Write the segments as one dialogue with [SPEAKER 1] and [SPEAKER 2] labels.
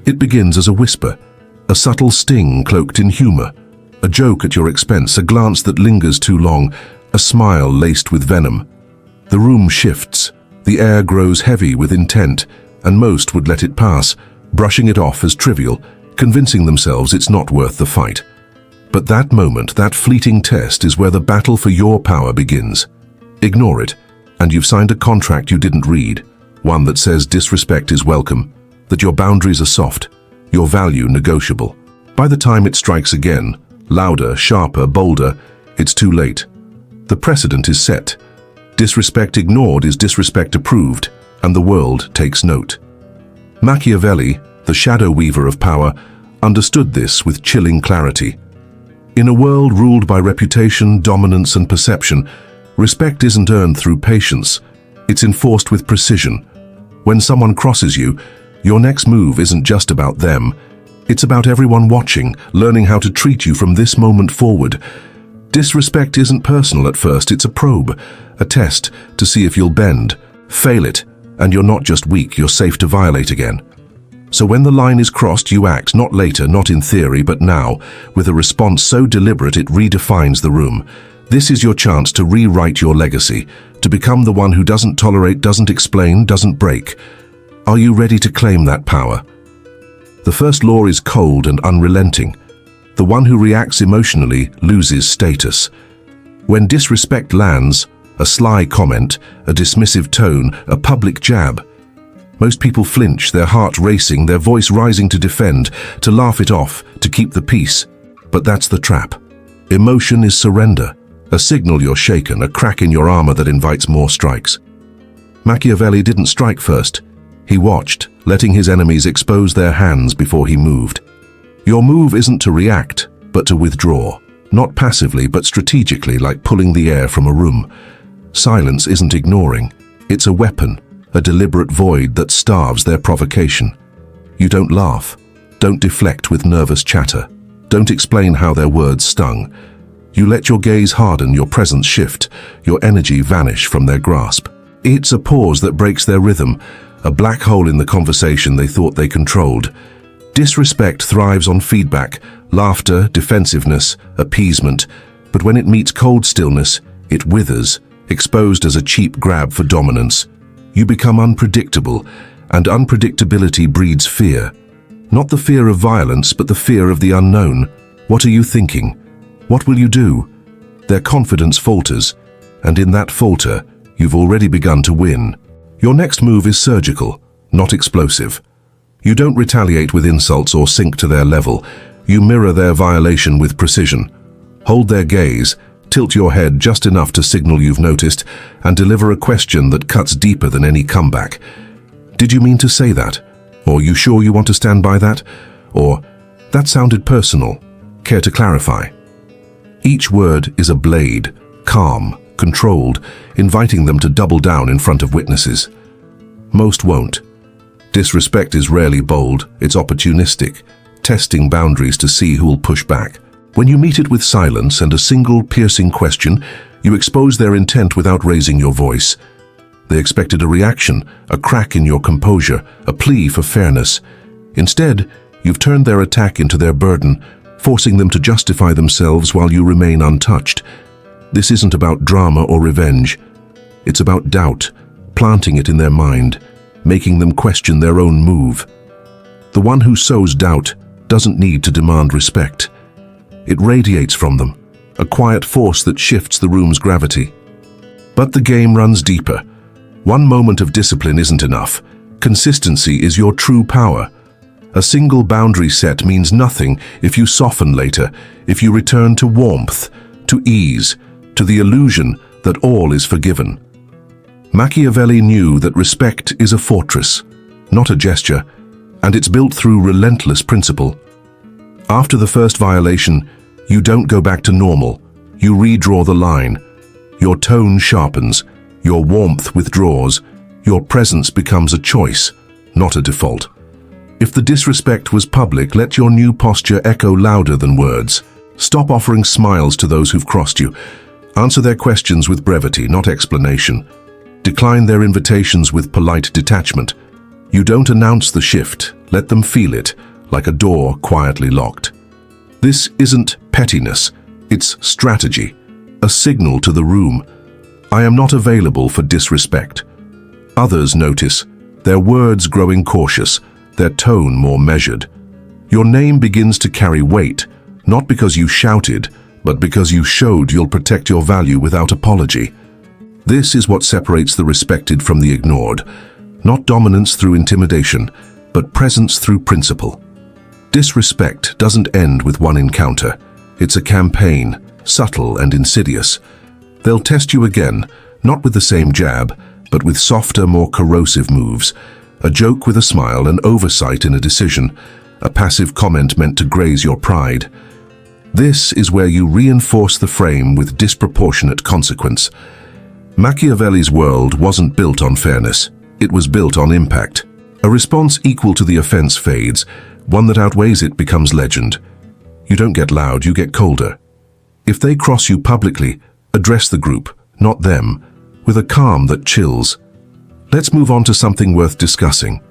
[SPEAKER 1] It begins as a whisper, a subtle sting cloaked in humor, a joke at your expense, a glance that lingers too long, a smile laced with venom. The room shifts, the air grows heavy with intent, and most would let it pass, brushing it off as trivial, convincing themselves it's not worth the fight. But that moment, that fleeting test, is where the battle for your power begins. Ignore it, and you've signed a contract you didn't read, one that says disrespect is welcome, that your boundaries are soft, your value negotiable. By the time it strikes again, louder, sharper, bolder, it's too late. The precedent is set. Disrespect ignored is disrespect approved, and the world takes note. Machiavelli, the shadow weaver of power, understood this with chilling clarity. In a world ruled by reputation, dominance, and perception, respect isn't earned through patience, it's enforced with precision. When someone crosses you, your next move isn't just about them. It's about everyone watching, learning how to treat you from this moment forward. Disrespect isn't personal at first, it's a probe, a test to see if you'll bend. Fail it, and you're not just weak, you're safe to violate again. So when the line is crossed, you act, not later, not in theory, but now, with a response so deliberate it redefines the room. This is your chance to rewrite your legacy, to become the one who doesn't tolerate, doesn't explain, doesn't break. Are you ready to claim that power? The first law is cold and unrelenting. The one who reacts emotionally loses status. When disrespect lands, a sly comment, a dismissive tone, a public jab, most people flinch, their heart racing, their voice rising to defend, to laugh it off, to keep the peace. But that's the trap. Emotion is surrender, a signal you're shaken, a crack in your armor that invites more strikes. Machiavelli didn't strike first. He watched, letting his enemies expose their hands before he moved. Your move isn't to react, but to withdraw. Not passively, but strategically, like pulling the air from a room. Silence isn't ignoring. It's a weapon, a deliberate void that starves their provocation. You don't laugh. Don't deflect with nervous chatter. Don't explain how their words stung. You let your gaze harden, your presence shift, your energy vanish from their grasp. It's a pause that breaks their rhythm, a black hole in the conversation they thought they controlled. Disrespect thrives on feedback, laughter, defensiveness, appeasement, but when it meets cold stillness, it withers, exposed as a cheap grab for dominance. You become unpredictable, and unpredictability breeds fear. Not the fear of violence, but the fear of the unknown. What are you thinking? What will you do? Their confidence falters, and in that falter, you've already begun to win. Your next move is surgical, not explosive. You don't retaliate with insults or sink to their level. You mirror their violation with precision. Hold their gaze, tilt your head just enough to signal you've noticed, and deliver a question that cuts deeper than any comeback. Did you mean to say that? Or you sure you want to stand by that? Or, that sounded personal. Care to clarify? Each word is a blade, calm, controlled, inviting them to double down in front of witnesses. Most won't. Disrespect is rarely bold, it's opportunistic, testing boundaries to see who will push back. When you meet it with silence and a single piercing question, you expose their intent without raising your voice. They expected a reaction, a crack in your composure, a plea for fairness. Instead, you've turned their attack into their burden, forcing them to justify themselves while you remain untouched. This isn't about drama or revenge. It's about doubt, planting it in their mind, making them question their own move. The one who sows doubt doesn't need to demand respect. It radiates from them, a quiet force that shifts the room's gravity. But the game runs deeper. One moment of discipline isn't enough. Consistency is your true power. A single boundary set means nothing if you soften later, if you return to warmth, to ease, to the illusion that all is forgiven. Machiavelli knew that respect is a fortress, not a gesture, and it's built through relentless principle. After the first violation, you don't go back to normal. You redraw the line. Your tone sharpens, your warmth withdraws, your presence becomes a choice, not a default. If the disrespect was public, let your new posture echo louder than words. Stop offering smiles to those who've crossed you. Answer their questions with brevity, not explanation. Decline their invitations with polite detachment. You don't announce the shift, Let them feel it, like a door quietly locked. This isn't pettiness, it's strategy, a signal to the room. I am not available for disrespect. Others notice, their words growing cautious, their tone more measured. Your name begins to carry weight, not because you shouted, but because you showed you'll protect your value without apology. This is what separates the respected from the ignored, not dominance through intimidation, but presence through principle. Disrespect doesn't end with one encounter. It's a campaign, subtle and insidious. They'll test you again, not with the same jab, but with softer, more corrosive moves. A joke with a smile, an oversight in a decision, a passive comment meant to graze your pride. This is where you reinforce the frame with disproportionate consequence. Machiavelli's world wasn't built on fairness. It was built on impact. A response equal to the offense fades. One that outweighs it becomes legend. You don't get loud, you get colder. If they cross you publicly, address the group, not them, with a calm that chills. Let's move on to something worth discussing.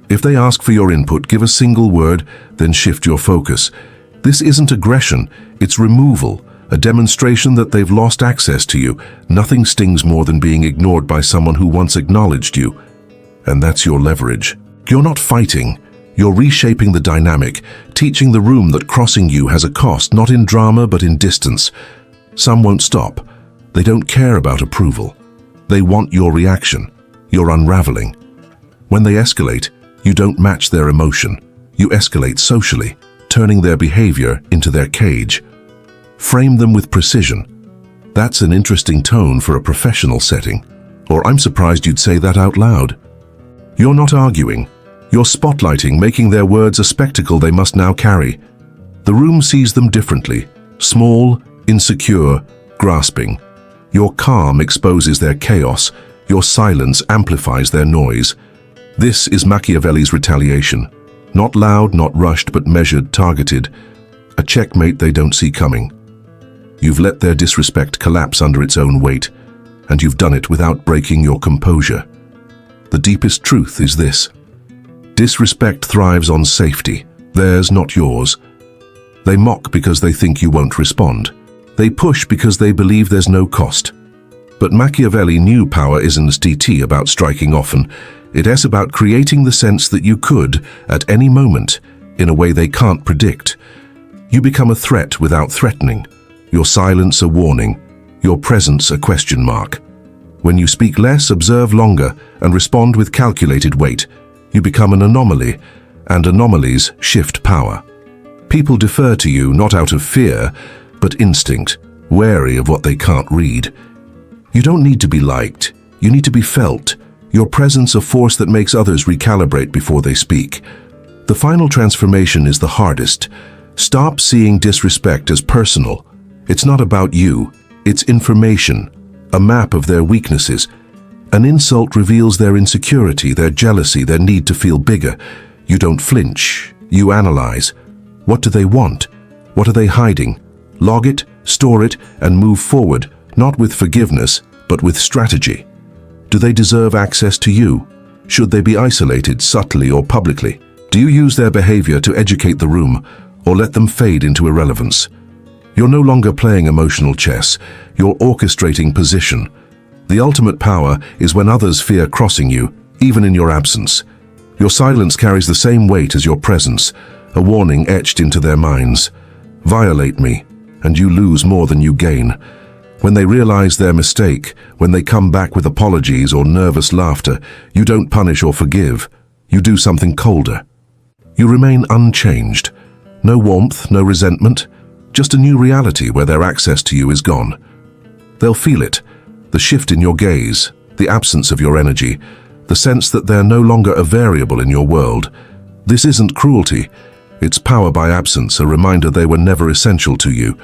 [SPEAKER 1] If they ask for your input, give a single word, then shift your focus. This isn't aggression, it's removal, a demonstration that they've lost access to you. Nothing stings more than being ignored by someone who once acknowledged you. And that's your leverage. You're not fighting. You're reshaping the dynamic, teaching the room that crossing you has a cost, not in drama but in distance. Some won't stop. They don't care about approval. They want your reaction, your unraveling. When they escalate, you don't match their emotion. You escalate socially, turning their behavior into their cage. Frame them with precision. That's an interesting tone for a professional setting. Or I'm surprised you'd say that out loud. You're not arguing. You're spotlighting, making their words a spectacle they must now carry. The room sees them differently. Small, insecure, grasping. Your calm exposes their chaos. Your silence amplifies their noise. This is Machiavelli's retaliation. Not loud, not rushed, but measured, targeted. A checkmate they don't see coming. You've let their disrespect collapse under its own weight, and you've done it without breaking your composure. The deepest truth is this. Disrespect thrives on safety, theirs, not yours. They mock because they think you won't respond. They push because they believe there's no cost. But Machiavelli knew power isn't about striking often. It's about creating the sense that you could, at any moment, in a way they can't predict. You become a threat without threatening. Your silence a warning. Your presence a question mark. When you speak less, observe longer, and respond with calculated weight, you become an anomaly, and anomalies shift power. People defer to you not out of fear, but instinct, wary of what they can't read. You don't need to be liked. You need to be felt. Your presence a force that makes others recalibrate before they speak. The final transformation is the hardest. Stop seeing disrespect as personal. It's not about you. It's information, a map of their weaknesses. An insult reveals their insecurity, their jealousy, their need to feel bigger. You don't flinch. You analyze. What do they want? What are they hiding? Log it, store it, and move forward, not with forgiveness, but with strategy. Do they deserve access to you? Should they be isolated subtly or publicly? Do you use their behavior to educate the room, or let them fade into irrelevance? You're no longer playing emotional chess. You're orchestrating position. The ultimate power is when others fear crossing you, even in your absence. Your silence carries the same weight as your presence, a warning etched into their minds. Violate me, and you lose more than you gain. When they realize their mistake, when they come back with apologies or nervous laughter, you don't punish or forgive. You do something colder. You remain unchanged. No warmth, no resentment, just a new reality where their access to you is gone. They'll feel it. The shift in your gaze, the absence of your energy, the sense that they're no longer a variable in your world. This isn't cruelty. It's power by absence, a reminder they were never essential to you.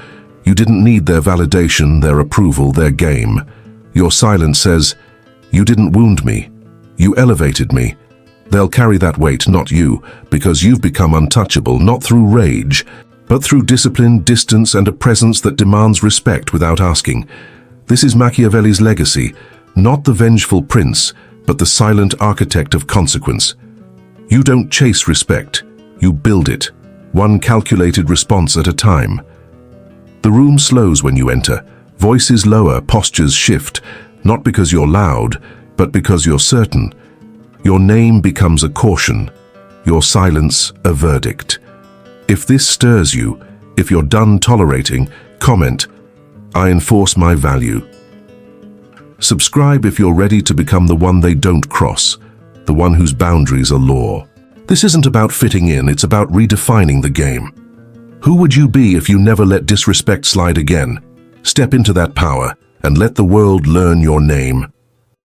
[SPEAKER 1] You didn't need their validation, their approval, their game. Your silence says, you didn't wound me. You elevated me. They'll carry that weight, not you, because you've become untouchable, not through rage, but through discipline, distance, and a presence that demands respect without asking. This is Machiavelli's legacy, not the vengeful prince, but the silent architect of consequence. You don't chase respect, you build it, one calculated response at a time. The room slows when you enter, voices lower, postures shift, not because you're loud, but because you're certain. Your name becomes a caution, your silence a verdict. If this stirs you, if you're done tolerating, comment, "I enforce my value." Subscribe if you're ready to become the one they don't cross, the one whose boundaries are law. This isn't about fitting in, it's about redefining the game. Who would you be if you never let disrespect slide again? Step into that power and let the world learn your name.